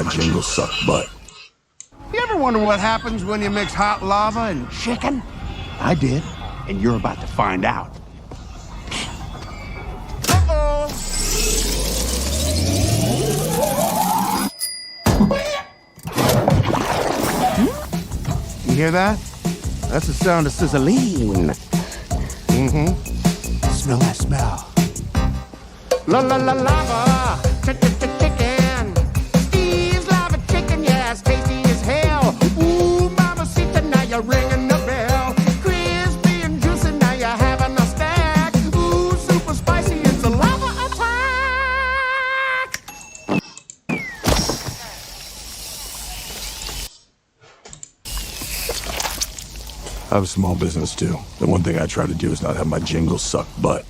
my jingles suck butt. You ever wonder what happens when you mix hot lava and chicken? I did, and you're about to find out. Uh-oh! You hear that? That's the sound of sizzling. Smell that smell. La la la lava, chicken. Steve's lava chicken, yeah, it's tasty as hell. Ooh, mamacita, now you're ringing the bell. Crispy and juicy, now you're having a stack. Ooh, super spicy, it's a lava attack. I have a small business too. The one thing I try to do is not have my jingles suck butt.